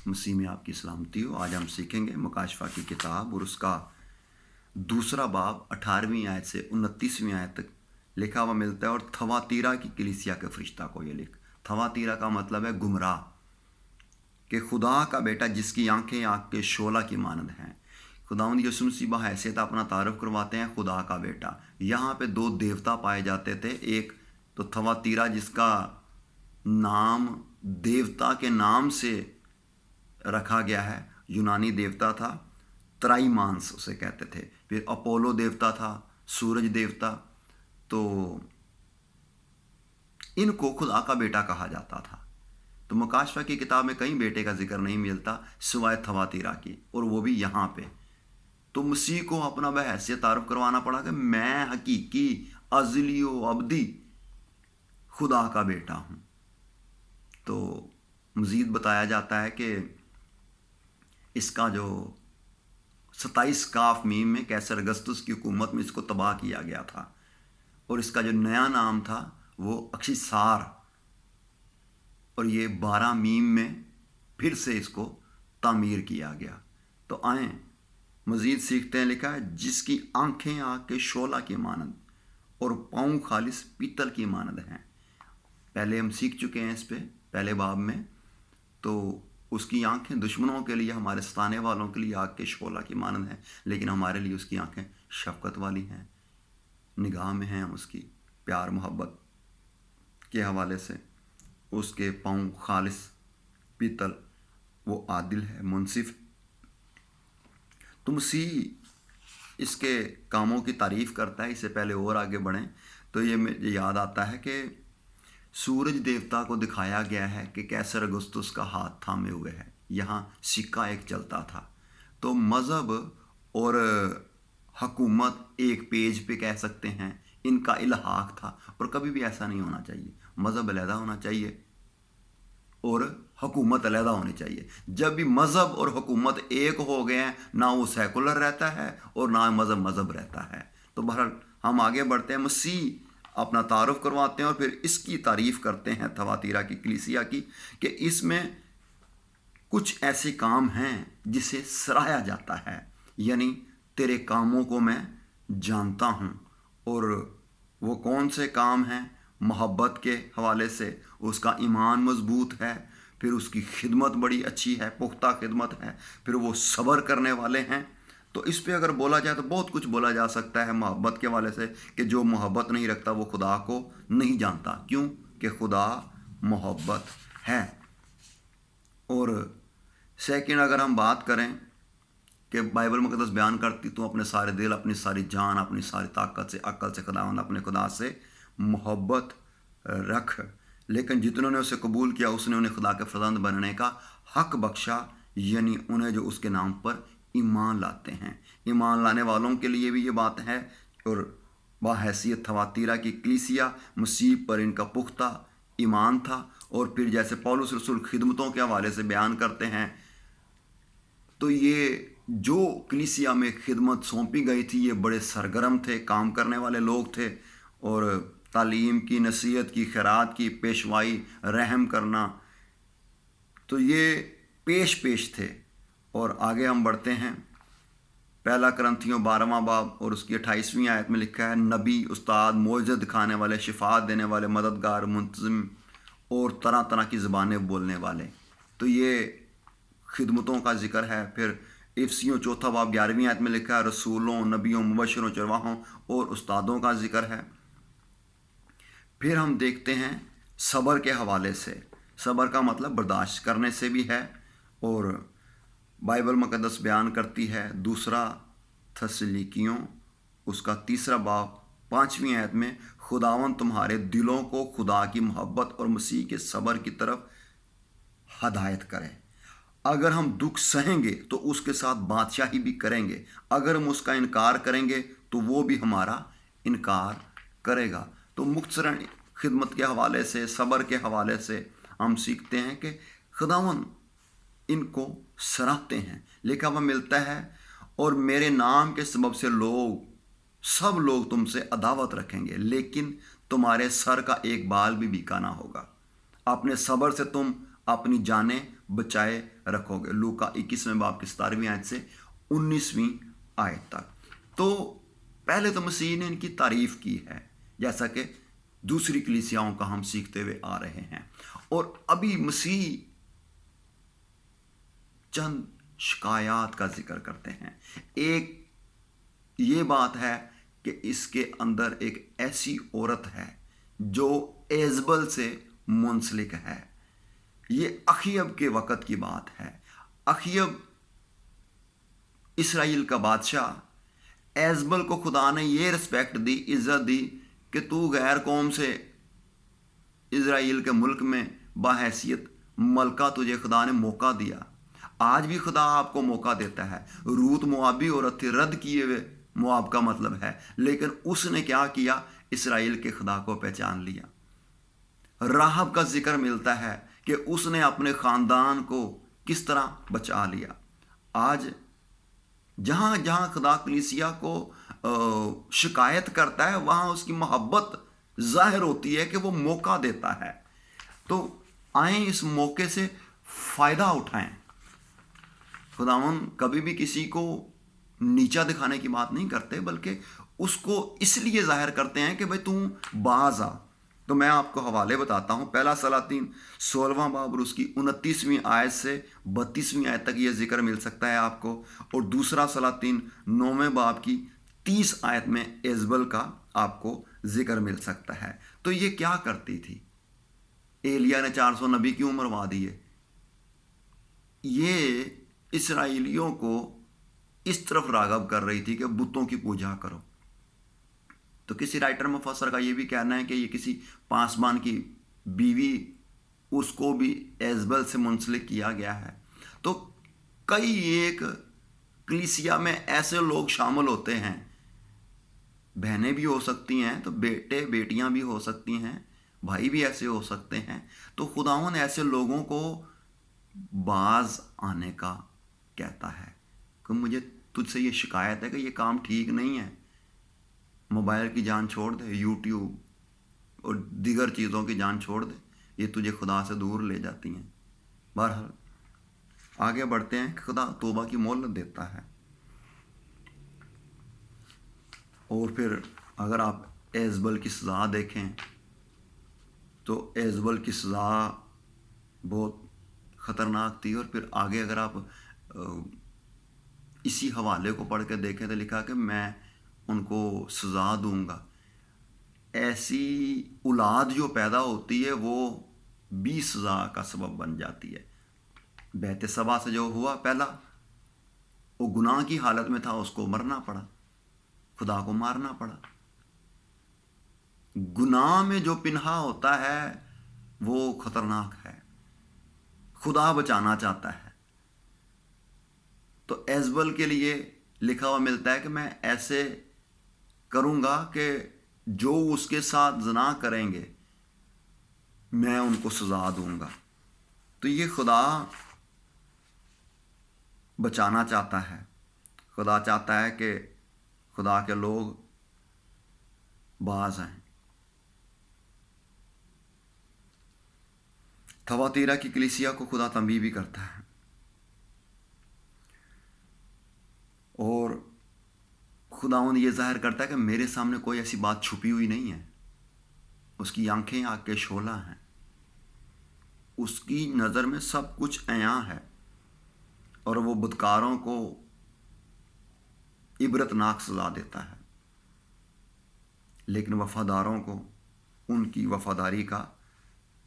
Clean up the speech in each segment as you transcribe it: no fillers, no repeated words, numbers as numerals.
मसीह में आपकी सलामती हो। आज हम सीखेंगे मुकाशफा की किताब और उसका दूसरा बाब 18वीं आयत से 29वीं आयत तक लिखा हुआ मिलता है। और थवातीरा की कलीसिया के फरिश्ता को ये लिख, थवातीरा का मतलब है गुमराह, कि खुदा का बेटा जिसकी आंखें आग के शोला की मानद हैं। खुदावंद यीशु मसीह बहैसियत अपना तारुफ करवाते हैं खुदा का बेटा। यहाँ पे दो देवता पाए जाते थे, एक तो थवातीरा जिसका नाम देवता के नाम से रखा गया है, यूनानी देवता था, त्राईमांस उसे कहते थे। फिर अपोलो देवता था, सूरज देवता। तो इनको खुदा का बेटा कहा जाता था। तो मुकाशफा की किताब में कहीं बेटे का जिक्र नहीं मिलता सिवाय थवातीरा की, और वो भी यहाँ पे। तो मसीह को अपना बहैसियत तारुफ करवाना पड़ा कि मैं हकीकी अज़लियो अब्दी खुदा का बेटा हूँ। तो मज़ीद बताया जाता है कि इसका जो 27 काफ मीम में कैसर अगस्तुस की हुकूमत में इसको तबाह किया गया था, और इसका जो नया नाम था वो अक्शिसार, और ये 12 मीम में फिर से इसको तामीर किया गया। तो आएँ मज़ीद सीखते हैं। लिखा है जिसकी आंखें आग के शोला की मानद और पाँव खालिस पीतल की मानद हैं। पहले हम सीख चुके हैं इस पे पहले बाब में। तो उसकी आंखें दुश्मनों के लिए, हमारे सताने वालों के लिए आग के शोला की मानद हैं, लेकिन हमारे लिए उसकी आंखें शफकत वाली हैं, निगाह में हैं हम उसकी प्यार मोहब्बत के हवाले से। उसके पाँव खालिस पीतल, वो आदिल है, मुनसिफ। तो मसीह इसके कामों की तारीफ़ करता है। इससे पहले और आगे बढ़ें तो ये मुझे याद आता है कि सूरज देवता को दिखाया गया है कि कैसर अगस्तुस का हाथ थामे हुए है, यहाँ सिक्का एक चलता था। तो मज़हब और हकूमत एक पेज पे कह सकते हैं, इनका इल्हाक था। और कभी भी ऐसा नहीं होना चाहिए। मज़हब अलहदा होना चाहिए और हुकूमत अलहदा होनी चाहिए। जब भी मज़हब और हुकूमत एक हो गए हैं, ना वो सेकुलर रहता है और ना मज़हब रहता है। तो बहरहाल हम आगे बढ़ते हैं। मसीह अपना तारुफ करवाते हैं और फिर इसकी तारीफ़ करते हैं थवातीरा की कलीसिया की, कि इसमें कुछ ऐसे काम हैं जिसे सराहा जाता है, यानी तेरे कामों को मैं जानता हूँ। और वो कौन से काम हैं? मोहब्बत के हवाले से उसका ईमान मजबूत है, फिर उसकी खिदमत बड़ी अच्छी है, पुख्ता खिदमत है, फिर वो सब्र करने वाले हैं। तो इस पे अगर बोला जाए तो बहुत कुछ बोला जा सकता है मोहब्बत के हवाले से, कि जो मोहब्बत नहीं रखता वो खुदा को नहीं जानता। क्यों? कि खुदा मोहब्बत है। और सेकंड अगर हम बात करें कि बाइबल मुक़द्दस बयान करती तो अपने सारे दिल, अपनी सारी जान, अपनी सारी ताकत से, अक्ल से खुदावंद अपने खुदा से मोहब्बत रख। लेकिन जितनों ने उसे कबूल किया उसने उन्हें खुदा के फर्जंद बनने का हक बख्शा, यानी उन्हें जो उसके नाम पर ईमान लाते हैं। ईमान लाने वालों के लिए भी ये बात है। और बाहैसियत थवातीरा की कलीसिया मसीह पर इनका पुख्ता ईमान था। और फिर जैसे पौलुस रसूल खिदमतों के हवाले से बयान करते हैं, तो ये जो कलीसिया में खिदमत सौंपी गई थी, ये बड़े सरगर्म थे, काम करने वाले लोग थे, और तालीम की, नसीहत की, खैरात की, पेशवाई, रहम करना, तो ये पेश थे। और आगे हम बढ़ते हैं। पहला करंथियों 12वां बाब और उसकी 28वीं आयत में लिखा है नबी, उस्ताद, मोइज़त दिखाने वाले, शिफात देने वाले, मददगार, मुंतज़िम और तरह तरह की ज़बानें बोलने वाले। तो ये खिदमतों का जिक्र है। फिर इफसियों 4वां बाब 11वीं आयत में लिखा है रसूलों, नबियों, मुबशरों, चरवाहों और उस्तादों का जिक्र है। फिर हम देखते हैं सब्र के हवाले से। सब्र का मतलब बर्दाश्त करने से भी है। और बाइबल मुक़द्दस बयान करती है दूसरा थस्सलुनीकियों उसका 3 बाब 5वीं आयत में, खुदावंद तुम्हारे दिलों को खुदा की मोहब्बत और मसीह के सब्र की तरफ हदायत करे। अगर हम दुख सहेंगे तो उसके साथ बादशाही भी करेंगे। अगर हम उसका इनकार करेंगे तो वो भी हमारा इनकार करेगा। तो मुख्तसरन खिदमत के हवाले से, सब्र के हवाले से हम सीखते हैं कि खुदावंद इनको सराहते हैं। लिखा हुआ मिलता है और मेरे नाम के सबब से सब लोग तुमसे अदावत रखेंगे, लेकिन तुम्हारे सर का एक बाल भी बीका ना होगा। अपने सब्र से तुम अपनी जानें बचाए रखोगे। लूका 21वें बाब की 17वीं आयत से 19वीं आयत तक। तो पहले तो मसीह ने इनकी तारीफ की है, जैसा कि दूसरी कलीसियाओं का हम सीखते हुए आ रहे हैं। और अभी मसीह चंद शिकायत का जिक्र करते हैं। एक ये बात है कि इसके अंदर एक ऐसी औरत है जो एजबल से मुंसलिक है। ये अखियब के वक़्त की बात है। अखियब इसराइल का बादशाह, एजबल को खुदा ने ये रिस्पेक्ट दी, इज़्ज़त दी कि तू गैर कौम से इसराइल के मुल्क में बाहैसियत मलका तुझे खुदा ने मौका दिया। आज भी खुदा आपको मौका देता है। रूत मोआबी औरत थी, रद्द किए हुए मोआब का मतलब है, लेकिन उसने क्या किया, इसराइल के खुदा को पहचान लिया। राहब का जिक्र मिलता है कि उसने अपने ख़ानदान को किस तरह बचा लिया। आज जहाँ जहाँ खुदा कलीसिया को शिकायत करता है, वहाँ उसकी मोहब्बत ज़ाहिर होती है कि वो मौका देता है। तो आए इस मौके से फ़ायदा उठाएं। खुदावन कभी भी किसी को नीचा दिखाने की बात नहीं करते, बल्कि उसको इसलिए ज़ाहिर करते हैं कि भाई तू बाज आ। तो मैं आपको हवाले बताता हूँ। पहला सलातीन 16वां बाब और उसकी 29वीं आयत से 32वीं आयत तक ये जिक्र मिल सकता है आपको। और दूसरा सलातीन 9वें बाब की 30 आयत में एजबल का आपको जिक्र मिल सकता है। तो ये क्या करती थी? एलिया ने 400 नबी क्यों मरवा दिए? ये इसराइलियों को इस तरफ राग़ब कर रही थी कि बुतों की पूजा करो। तो किसी राइटर मुफस्सर का ये भी कहना है कि ये किसी पासबान की बीवी, उसको भी एजबल से मुंसलिक किया गया है। तो कई एक कलीसिया में ऐसे लोग शामिल होते हैं, बहनें भी हो सकती हैं, तो बेटे बेटियां भी हो सकती हैं, भाई भी ऐसे हो सकते हैं। तो खुदावन ऐसे लोगों को बाज आने का कहता है कि मुझे तुझसे ये शिकायत है कि ये काम ठीक नहीं है। मोबाइल की जान छोड़ दे, यूट्यूब और दीगर चीज़ों की जान छोड़ दे, ये तुझे खुदा से दूर ले जाती हैं। बहरहाल आगे बढ़ते हैं। खुदा तौबा की मोहलत देता है। और फिर अगर आप एजबल की सज़ा देखें तो एजबल की सज़ा बहुत ख़तरनाक थी। और फिर आगे अगर आप इसी हवाले को पढ़ के देखें तो लिखा कि मैं उनको सज़ा दूंगा। ऐसी औलाद जो पैदा होती है वो भी सज़ा का सबब बन जाती है। बैत सबा से जो हुआ पहला, वो गुनाह की हालत में था, उसको मरना पड़ा, खुदा को मारना पड़ा। गुनाह में जो पिन्हा होता है वो ख़तरनाक है, खुदा बचाना चाहता है। तो एजबल के लिए लिखा हुआ मिलता है कि मैं ऐसे करूँगा कि जो उसके साथ ज़ना करेंगे मैं उनको सज़ा दूँगा। तो ये खुदा बचाना चाहता है। खुदा चाहता है कि खुदा के लोग बाज आएं। थवातीरा की कलीसिया को खुदा तंबीह भी करता है। और खुदावंद ये ज़ाहिर करता है कि मेरे सामने कोई ऐसी बात छुपी हुई नहीं है। उसकी आंखें आग के शोला हैं, उसकी नज़र में सब कुछ अयां है। और वो बदकारों को इबरतनाक सज़ा देता है, लेकिन वफ़ादारों को उनकी वफ़ादारी का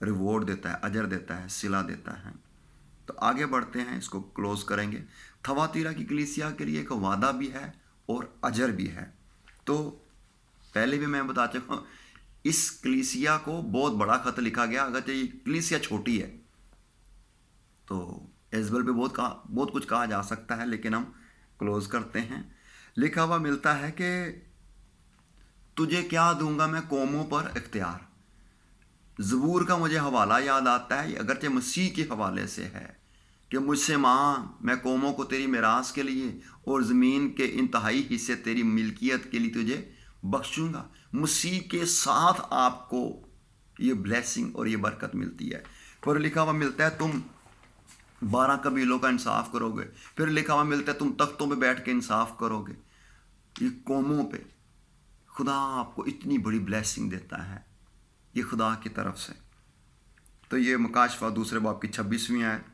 रिवॉर्ड देता है, अजर देता है, सिला देता है। तो आगे बढ़ते हैं, इसको क्लोज़ करेंगे। थवातीरा की कलीसिया के लिए एक वादा भी है और अजर भी है। तो पहले भी मैं बता चुका हूँ, इस कलीसिया को बहुत बड़ा ख़त लिखा गया। अगर ये कलीसिया छोटी है तो एजबल पे बहुत कुछ कहा जा सकता है, लेकिन हम क्लोज़ करते हैं। लिखा हुआ मिलता है कि तुझे क्या दूंगा मैं कौमों पर इख्तियार। ज़बूर का मुझे हवाला याद आता है, अगरचे मसीह के हवाले से है कि मुझसे मांग, मैं कौमों को तेरी मिरास के लिए और ज़मीन के इंतहाई हिस्से तेरी मिल्कियत के लिए तुझे बख्शूँगा। मसीह के साथ आपको ये ब्लेसिंग और ये बरकत मिलती है। पर लिखा हुआ मिलता है तुम 12 कबीलों का इंसाफ करोगे। फिर लिखा हुआ मिलता है तुम तख्तों पे बैठ के इंसाफ करोगे। ये कौमों पे खुदा आपको इतनी बड़ी ब्लेसिंग देता है, ये खुदा की तरफ से। तो ये मुकाशफा दूसरे बाब की 26वीं आयत,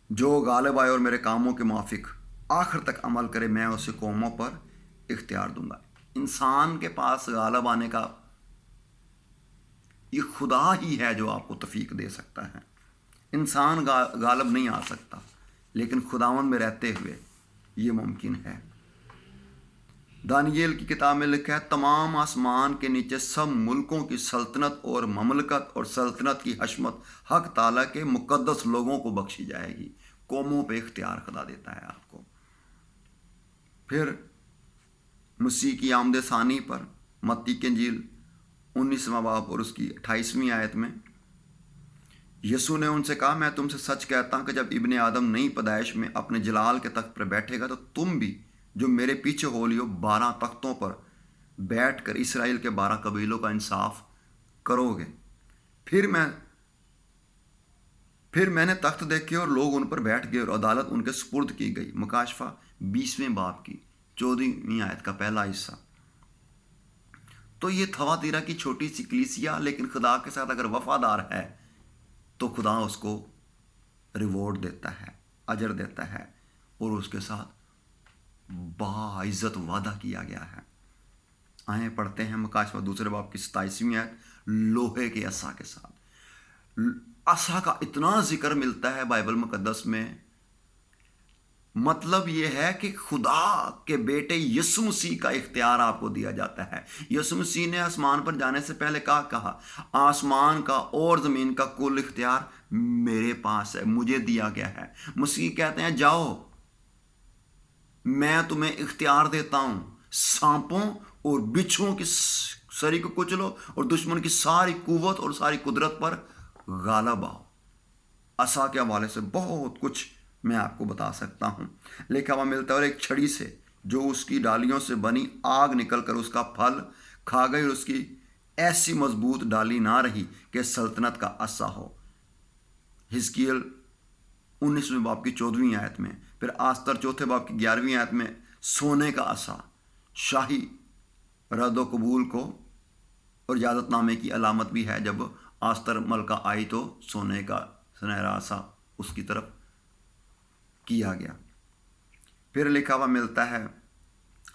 जो गालिब आए और मेरे कामों के मुआफिक आखिर तक अमल करे, मैं उसे कौमों पर इख्तियार दूंगा। इंसान के पास गालिब आने का ये खुदा ही है जो आपको तौफीक दे सकता है। इंसान गालिब नहीं आ सकता, लेकिन खुदावंद में रहते हुए ये मुमकिन है। दानियेल की किताब में लिखा है तमाम आसमान के नीचे सब मुल्कों की सल्तनत और ममलकत और सल्तनत की हशमत हक ताला के मुकद्दस लोगों को बख्शी जाएगी। कौमों पे इख्तियार खुदा देता है आपको। फिर मसीह की आमद सानी पर मत्ती की इंजील 19वां बाब और उसकी 28वीं आयत में यसू ने उनसे कहा, मैं तुमसे सच कहता हूं कि जब इब्ने आदम नई पैदाइश में अपने जलाल के तख्त पर बैठेगा तो तुम भी जो मेरे पीछे हो लियो 12 तख्तों पर बैठकर इसराइल के 12 कबीलों का इंसाफ करोगे। फिर मैंने तख्त देखे और लोग उन पर बैठ गए और अदालत उनके सुपुर्द की गई। मुकाशफा 20वें बाब की 14वीं आयत का पहला हिस्सा। तो ये थवातीरा की छोटी सी कलीसिया, लेकिन खुदा के साथ अगर वफादार है तो खुदा उसको रिवॉर्ड देता है, अजर देता है, और उसके साथ बाइज्जत वादा किया गया है। आए पढ़ते हैं मुकाशफा दूसरे बाब की 27वीं आयत, लोहे के असा के साथ। असा का इतना जिक्र मिलता है बाइबल मुकद्दस में, मतलब यह है कि खुदा के बेटे यीशु मसीह का इख्तियार आपको दिया जाता है। यीशु मसीह ने आसमान पर जाने से पहले कहा आसमान का और ज़मीन का कुल इख्तियार मेरे पास है, मुझे दिया गया है। मसीह कहते हैं जाओ, मैं तुम्हें इख्तियार देता हूं, सांपों और बिच्छुओं की सरी को कुचलो और दुश्मन की सारी कुव्वत और सारी कुदरत पर गालिब आओ। असा के हवाले से बहुत कुछ मैं आपको बता सकता हूं। लिखा हुआ मिलता है और एक छड़ी से जो उसकी डालियों से बनी आग निकलकर उसका फल खा गई और उसकी ऐसी मजबूत डाली ना रही कि सल्तनत का असा हो। हिजकियल 19वें बाब की 14वीं आयत में। फिर आस्तर चौथे बाब की 11वीं आयत में सोने का असा शाही रद्द कबूल को और इजाज़तनामे की अलामत भी है। जब आस्तर मलका आई तो सोने का सुनहरा असा उसकी तरफ किया गया। फिर लिखा हुआ मिलता है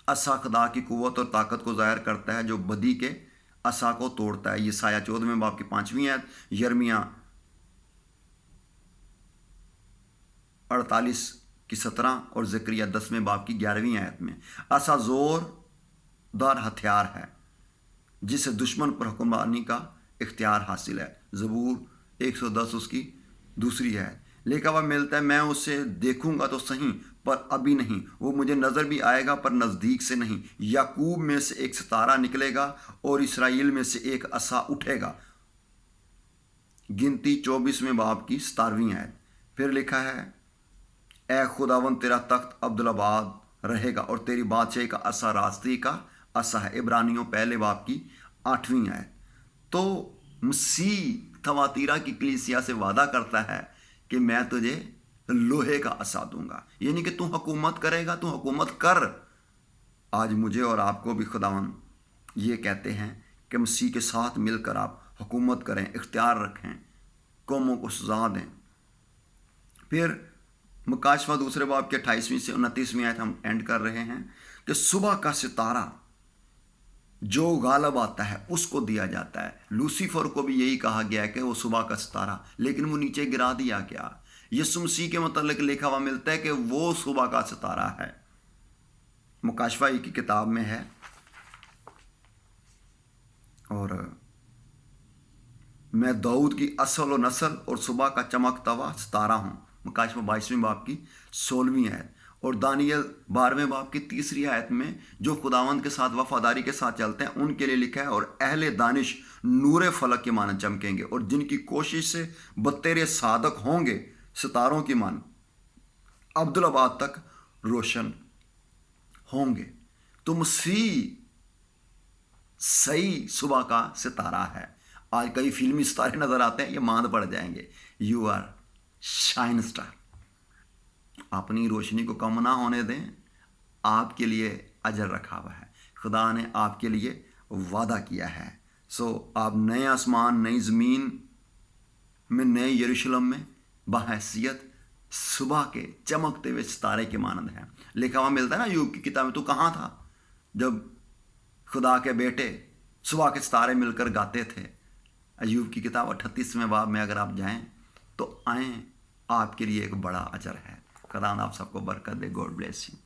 असा खुदा की कुव्वत और ताकत को ज़ाहिर करता है जो बदी के असा को तोड़ता है। यसाया 14वें बाब की 5वीं आयत, यिर्मयाह 48 की 17 और ज़करिया 10वें बाब की 11वीं आयत में। असा जोरदार हथियार है जिसे दुश्मन पर हुक्मरानी का इख्तियार हासिल है। ज़बूर 110 उसकी दूसरी आयत। लिखा हुआ मिलता है मैं उसे देखूंगा तो सही पर अभी नहीं, वो मुझे नज़र भी आएगा पर नज़दीक से नहीं। याकूब में से एक सितारा निकलेगा और इसराइल में से एक असा उठेगा। गिनती 24वें बाब की 17वीं आयत। फिर लिखा है ए खुदावन तेरा तख्त अब्दुल्लाबाद रहेगा और तेरी बादशाही का असा रास्ते का असा है। इब्रानियों पहले बाब की 8वीं आयत। तो मसीह थवातीरा की कलीसिया से वादा करता है कि मैं तुझे लोहे का असा दूंगा, यानी कि तू हुकूमत करेगा, तू हुकूमत कर। आज मुझे और आपको भी खुदावन ये कहते हैं कि मसीह के साथ मिलकर आप हुकूमत करें, इख्तियार रखें, कौमों को सजा दें। फिर मुकाशफा दूसरे बाब के 28वीं से 29वीं आयत हम एंड कर रहे हैं कि सुबह का सितारा जो गालिब आता है उसको दिया जाता है। लूसीफर को भी यही कहा गया है कि वो सुबह का सितारा, लेकिन वो नीचे गिरा दिया गया। यीशु मसीह के मतलब लिखा हुआ मिलता है कि वो सुबह का सितारा है। मुकाशफा की किताब में है और मैं दाऊद की असल और नस्ल और सुबह का चमकता हुआ सितारा हूँ। मुकाशफा 22वें बाब की 16वीं आयत। और दानियल 12वें बाब की 3री आयत में जो खुदावंद के साथ वफादारी के साथ चलते हैं उनके लिए लिखा है और अहले दानिश नूरे फलक के मानन चमकेंगे और जिनकी कोशिश से बतेरे सादक होंगे सितारों की मान अब्दुल्लाबाद तक रोशन होंगे। तो मसीह सही सुबह का सितारा है। آج کئی فلمی ستارے نظر آتے ہیں، یہ ماند پڑ جائیں گے. You are shine star. اپنی روشنی کو کم نہ ہونے دیں. آپ کے لیے اجر رکھا ہوا ہے، خدا نے آپ کے لیے وعدہ کیا ہے. سو آپ نئے آسمان، نئی زمین میں، نئے یروشلم میں بحیثیت صبح کے چمکتے ہوئے ستارے کے مانند ہیں. لکھا ہوا ملتا ہے نا ایوب کی کتاب میں، تو کہاں تھا جب خدا کے بیٹے صبح کے ستارے مل کر گاتے تھے؟ ایوب کی کتاب 38ویں باب میں اگر آپ جائیں تو آئیں، آپ کے لیے ایک بڑا اجر ہے. خدا آپ سب کو برکت دے. God bless you.